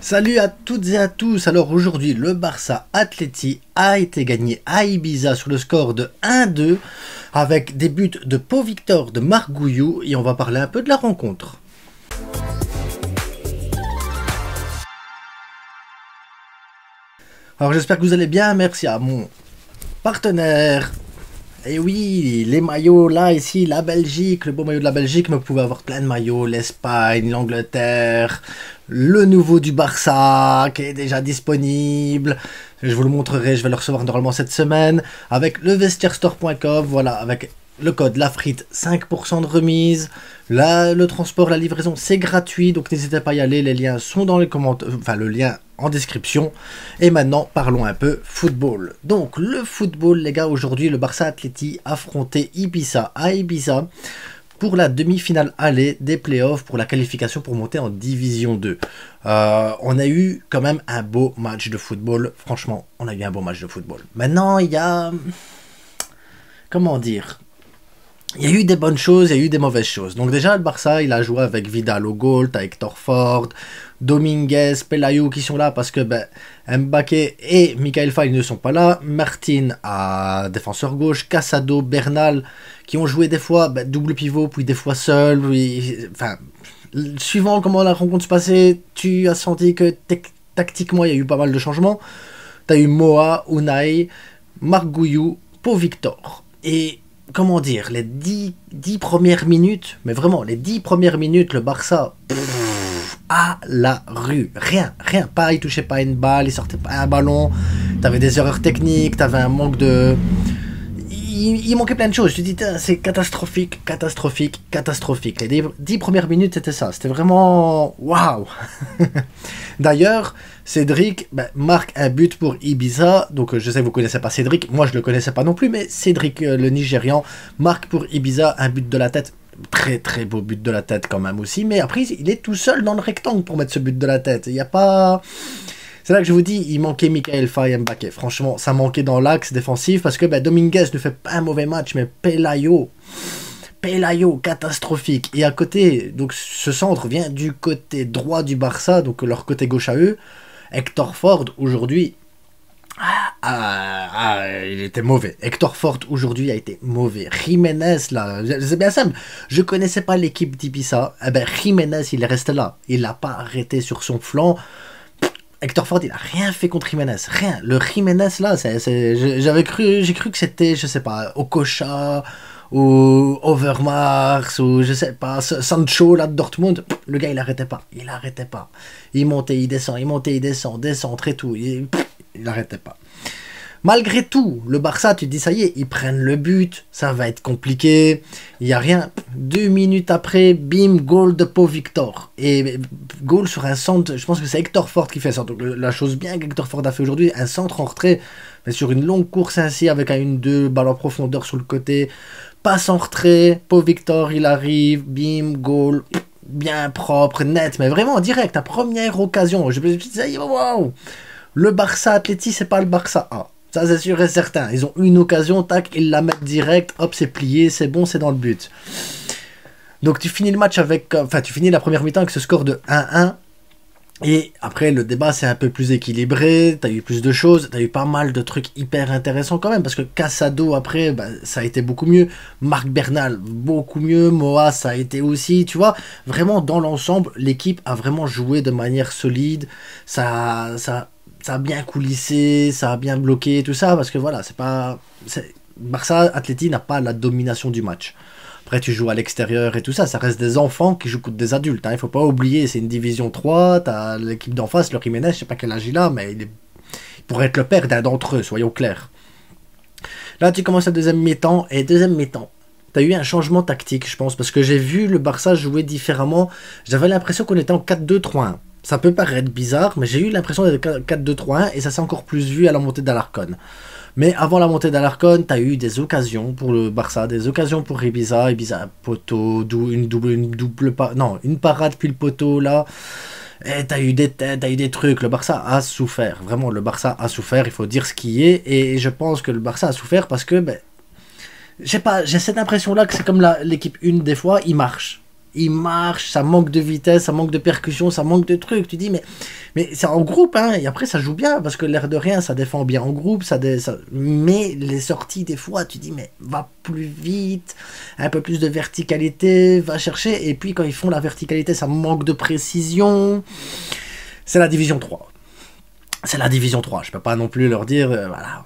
Salut à toutes et à tous. Alors aujourd'hui, le Barça Atleti a été gagné à Ibiza sur le score de 1-2 avec des buts de Pau Victor, de Marc Gouillou, et on va parler un peu de la rencontre. Alors j'espère que vous allez bien, merci à mon partenaire. Et oui, les maillots là, ici, la Belgique, le beau maillot de la Belgique, mais vous pouvez avoir plein de maillots, l'Espagne, l'Angleterre, le nouveau du Barça qui est déjà disponible. Je vous le montrerai, je vais le recevoir normalement cette semaine avec le vestiairestore.com, voilà, avec le code LAFRITE, 5% de remise. Là, le transport, la livraison, c'est gratuit, donc n'hésitez pas à y aller, les liens sont dans les commentaires, enfin le lien en description. Et maintenant, parlons un peu football. Donc, le football, les gars, aujourd'hui, le Barça Atleti affrontait Ibiza à Ibiza pour la demi-finale aller des playoffs pour la qualification pour monter en Division 2. On a eu quand même un beau match de football. Franchement, on a eu un beau match de football. Maintenant, il y a... Comment dire ? Il y a eu des bonnes choses, il y a eu des mauvaises choses. Donc déjà, le Barça, il a joué avec Vidal au goal, t'as Hector Ford, Dominguez, Pelayo qui sont là parce que Mbaké et Michael Faye ne sont pas là. Martin à défenseur gauche, Casado, Bernal qui ont joué des fois double pivot, puis des fois seul. Enfin, suivant comment la rencontre se passait, tu as senti que tactiquement, il y a eu pas mal de changements. T'as eu Moa, Unai, Marc Gouillou, Pau Victor. Et... comment dire, les 10 premières minutes, mais vraiment, les 10 premières minutes, le Barça, à la rue, rien, pas, il touchait pas une balle, il sortait pas un ballon, t'avais des erreurs techniques, t'avais un manque de... Il manquait plein de choses, je te dis, c'est catastrophique. Les 10 premières minutes, c'était ça, c'était vraiment... waouh. D'ailleurs, Cédric marque un but pour Ibiza, donc je sais que vous ne connaissez pas Cédric, moi je ne le connaissais pas non plus, mais Cédric, le Nigérian, marque pour Ibiza un but de la tête, très beau but de la tête quand même aussi, mais après il est tout seul dans le rectangle pour mettre ce but de la tête, il n'y a pas... C'est là que je vous dis, il manquait Michael Faye et Mbaké. Franchement, ça manquait dans l'axe défensif parce que Dominguez ne fait pas un mauvais match, mais Pelayo, catastrophique. Et à côté, donc ce centre vient du côté droit du Barça, donc leur côté gauche à eux. Hector Ford, aujourd'hui, il était mauvais. Hector Ford, aujourd'hui, a été mauvais. Jiménez, là, c'est bien simple. Je connaissais pas l'équipe d'Ibiza. Jiménez, il est resté là. Il l'a pas arrêté sur son flanc. Hector Ford, il a rien fait contre Jiménez, rien. Le Jiménez là, j'ai cru que c'était, je sais pas, Okocha ou Overmars ou je sais pas, Sancho là de Dortmund. Le gars, il arrêtait pas. Il montait, il descend, très tout. Il arrêtait pas. Malgré tout, le Barça, tu te dis, ça y est, ils prennent le but, ça va être compliqué, il n'y a rien. 2 minutes après, bim, goal de Pau Victor. Et goal sur un centre, je pense que c'est Hector Ford qui fait ça. Donc la chose bien qu'Hector Ford a fait aujourd'hui, un centre en retrait, mais sur une longue course ainsi, avec un 1-2, balle en profondeur sur le côté, passe en retrait, Pau Victor, il arrive, bim, goal, bien propre, net, mais vraiment direct, à première occasion. Je me disais, waouh, le Barça Atleti, c'est pas le Barça A. Ça, c'est sûr et certain. Ils ont une occasion, tac, ils la mettent direct, hop, c'est plié, c'est bon, c'est dans le but. Donc, tu finis le match avec... Enfin, tu finis la première mi-temps avec ce score de 1-1. Et après, le débat, c'est un peu plus équilibré. T'as eu plus de choses. T'as eu pas mal de trucs hyper intéressants quand même. Parce que Casado, après, ça a été beaucoup mieux. Marc Bernal, beaucoup mieux. Moa, ça a été aussi, tu vois. Vraiment, dans l'ensemble, l'équipe a vraiment joué de manière solide. Ça a bien coulissé, ça a bien bloqué, tout ça, parce que voilà, Barça Atleti n'a pas la domination du match. Après, tu joues à l'extérieur et tout ça, ça reste des enfants qui jouent contre des adultes, hein. Il faut pas oublier, c'est une division 3, t'as l'équipe d'en face, le Jiménez, je sais pas quel âge il a, mais il pourrait être le père d'un d'entre eux, soyons clairs. Là, tu commences la deuxième mi-temps, et deuxième mi-temps, t'as eu un changement tactique, je pense, parce que j'ai vu le Barça jouer différemment, j'avais l'impression qu'on était en 4-2-3-1. Ça peut paraître bizarre, mais j'ai eu l'impression d'être 4-2-3-1 et ça s'est encore plus vu à la montée d'Alarcón. Mais avant la montée d'Alarcón, tu as eu des occasions pour le Barça, des occasions pour Ibiza, poteau, une parade puis le poteau là. Et tu as eu des têtes, tu as eu des trucs. Le Barça a souffert, vraiment le Barça a souffert, il faut dire ce qui est. Et je pense que le Barça a souffert parce que, je sais pas, j'ai cette impression là que c'est comme l'équipe 1 des fois, il marche. il marche, ça manque de vitesse, ça manque de percussion, ça manque de trucs. Tu dis, mais c'est en groupe, hein, et après ça joue bien, parce que l'air de rien, ça défend bien en groupe, mais les sorties, des fois, tu dis, mais va plus vite, un peu plus de verticalité, va chercher, et puis quand ils font la verticalité, ça manque de précision. C'est la division 3. C'est la division 3, je peux pas non plus leur dire, voilà,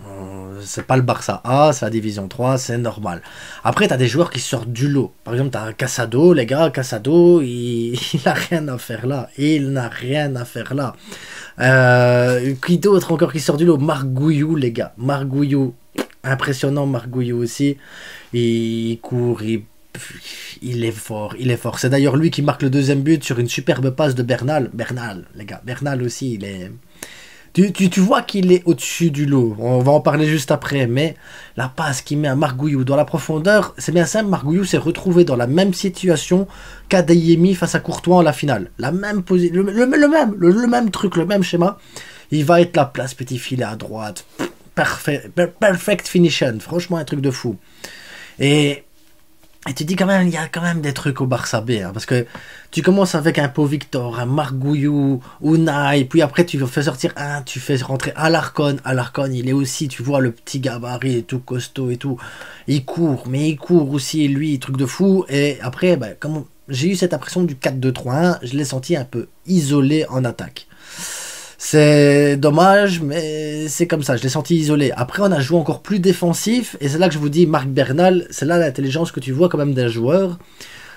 c'est pas le Barça A, c'est la division 3, c'est normal. Après, t'as des joueurs qui sortent du lot. Par exemple, t'as Casado, les gars, Casado, il a rien à faire là. Il n'a rien à faire là. Qui d'autre encore qui sort du lot? Marc Gouillou, les gars. Marc Gouillou, impressionnant Marc Gouillou aussi. Il court, il est fort, il est fort. C'est d'ailleurs lui qui marque le deuxième but sur une superbe passe de Bernal. Bernal, les gars, Bernal aussi, il est... Tu vois qu'il est au-dessus du lot. On va en parler juste après. Mais la passe qu'il met à Marc Gouillou dans la profondeur, c'est bien simple. Marc Gouillou s'est retrouvé dans la même situation qu'Adeyemi face à Courtois en la finale. La même position, le même truc, le même schéma. Il va être la place, petit filet à droite. Perfect finition. Franchement, un truc de fou. Et tu dis quand même, il y a quand même des trucs au Barça B, hein, parce que tu commences avec un Pau Victor, un Marc Gouillou, Unai, puis après tu fais sortir un, tu fais rentrer Alarcon. Alarcon, il est aussi, tu vois, le petit gabarit et tout, costaud et tout. Il court, mais il court aussi, lui, truc de fou. Et après, ben, comme j'ai eu cette impression du 4-2-3-1, je l'ai senti un peu isolé en attaque. C'est dommage, mais c'est comme ça, je l'ai senti isolé. Après, on a joué encore plus défensif, et c'est là que je vous dis, Marc Bernal, c'est là l'intelligence que tu vois quand même d'un joueur.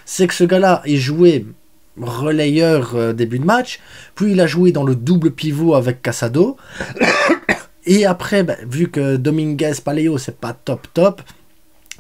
C'est que ce gars-là, il jouait relayeur début de match, puis il a joué dans le double pivot avec Casado, et après, ben, vu que Dominguez Paléo, c'est pas top,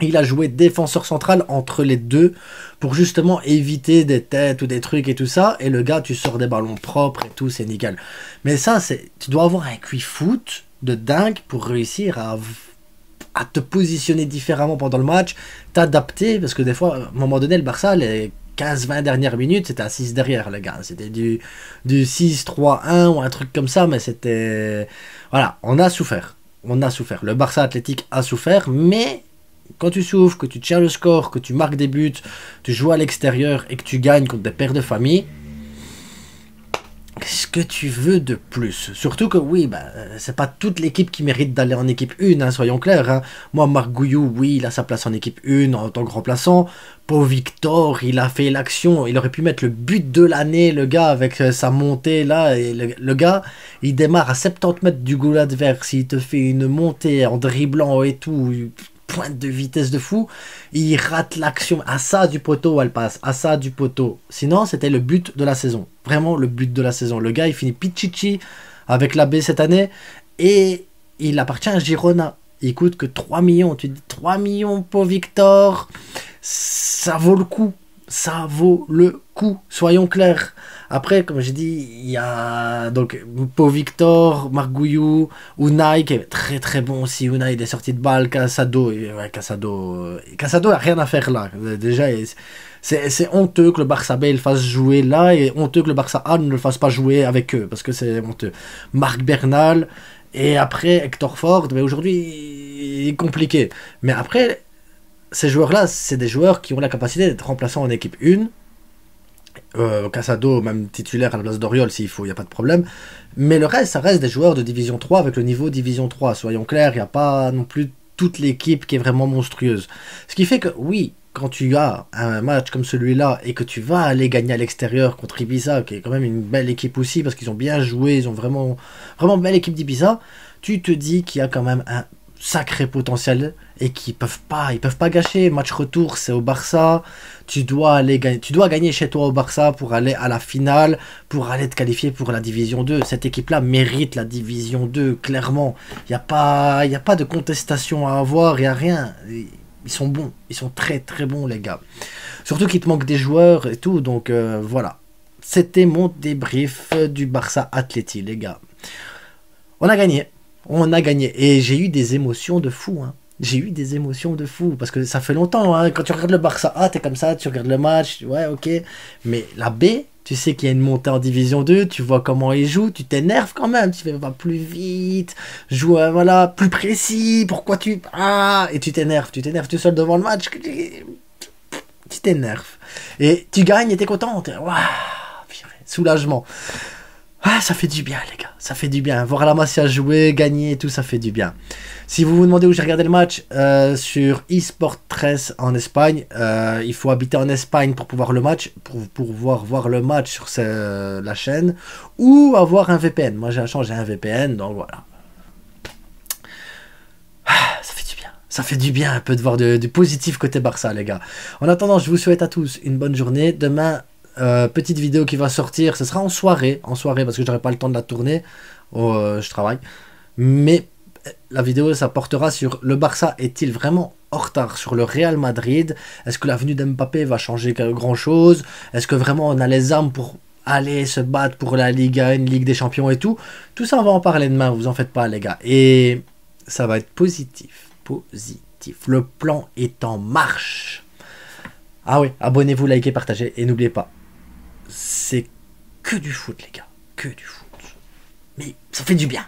il a joué défenseur central entre les deux pour justement éviter des têtes ou des trucs et tout ça. Et le gars, tu sors des ballons propres et tout, c'est nickel. Mais ça, tu dois avoir un QI foot de dingue pour réussir à te positionner différemment pendant le match, t'adapter. Parce que des fois, à un moment donné, le Barça, les 15-20 dernières minutes, c'était à 6 derrière, les gars. C'était du 6-3-1 ou un truc comme ça, mais c'était... Voilà, on a souffert. Le Barça Athlétique a souffert, mais... Quand tu souffres, que tu tiens le score, que tu marques des buts, tu joues à l'extérieur et que tu gagnes contre des pères de famille, qu'est-ce que tu veux de plus? Surtout que oui, bah, c'est pas toute l'équipe qui mérite d'aller en équipe 1, hein, soyons clairs. Hein. Moi, Marc Gouillou, oui, il a sa place en équipe 1 en tant que remplaçant. Pau Victor, il a fait l'action, il aurait pu mettre le but de l'année, le gars, avec sa montée là. Et le gars, il démarre à 70 mètres du goal adverse, il te fait une montée en dribblant et tout... pointe de vitesse de fou, il rate l'action à ça du poteau, elle passe à ça du poteau. Sinon, c'était le but de la saison. Vraiment le but de la saison. Le gars, il finit Pichichi avec la B cette année et il appartient à Girona. Il coûte que 3 millions. Tu dis 3 millions pour Victor, ça vaut le coup. Ça vaut le coup, soyons clairs. Après, comme j'ai dit, il y a donc Pau Victor, Marc Gouillou, Unai qui est très très bon aussi. Unai des sorties de balle, Casado, ouais, Casado a rien à faire là. Déjà, c'est honteux que le Barça B le fasse jouer là et honteux que le Barça A ne le fasse pas jouer avec eux parce que c'est honteux. Marc Bernal et après Hector Ford, mais aujourd'hui il est compliqué. Mais après, ces joueurs-là, c'est des joueurs qui ont la capacité d'être remplaçants en équipe 1. Casado, même titulaire à la place d'Oriol s'il faut, il n'y a pas de problème. Mais le reste, ça reste des joueurs de Division 3 avec le niveau Division 3. Soyons clairs, il n'y a pas non plus toute l'équipe qui est vraiment monstrueuse. Ce qui fait que, oui, quand tu as un match comme celui-là et que tu vas aller gagner à l'extérieur contre Ibiza, qui est quand même une belle équipe aussi, parce qu'ils ont bien joué, ils ont vraiment belle équipe d'Ibiza, tu te dis qu'il y a quand même un sacré potentiel et qu'ils peuvent pas gâcher. Match retour, c'est au Barça, tu dois gagner chez toi au Barça pour aller à la finale, pour aller te qualifier pour la Division 2. Cette équipe-là mérite la Division 2, clairement. Il y a pas de contestation à avoir, il y a rien. Ils sont bons, ils sont très très bons les gars. Surtout qu'il te manque des joueurs et tout, donc voilà. C'était mon débrief du Barça Athlétique, les gars. On a gagné. Et j'ai eu des émotions de fou, hein. Parce que ça fait longtemps, hein. Quand tu regardes le Barça A, t'es comme ça, tu regardes le match, ouais, ok. Mais la B, tu sais qu'il y a une montée en Division 2, tu vois comment ils jouent, tu t'énerves quand même, tu fais, va plus vite, joue, voilà, plus précis, pourquoi tu... Ah, et tu t'énerves tout seul devant le match. tu t'énerves. Et tu gagnes et t'es content. Waouh, soulagement. Ah, ça fait du bien, les gars. Ça fait du bien. Voir la Masia jouer, gagner et tout, ça fait du bien. Si vous vous demandez où j'ai regardé le match, sur eSport 13 en Espagne, il faut habiter en Espagne pour pouvoir le match, pour pouvoir voir le match sur la chaîne, ou avoir un VPN. Moi, j'ai un changé un VPN, donc voilà. Ah, ça fait du bien. Ça fait du bien un peu de voir du positif côté Barça, les gars. En attendant, je vous souhaite à tous une bonne journée. Demain, petite vidéo qui va sortir, ce sera en soirée parce que j'aurai pas le temps de la tourner, je travaille, mais la vidéo ça portera sur le Barça est-il vraiment en retard sur le Real Madrid, est-ce que la venue d'Mbappé va changer grand chose, est-ce que vraiment on a les armes pour aller se battre pour la Liga, une Ligue des Champions et tout ça on va en parler demain, vous en faites pas les gars, et ça va être positif, le plan est en marche. Ah oui, abonnez-vous, likez, partagez et n'oubliez pas, c'est que du foot les gars, que du foot. Mais ça fait du bien.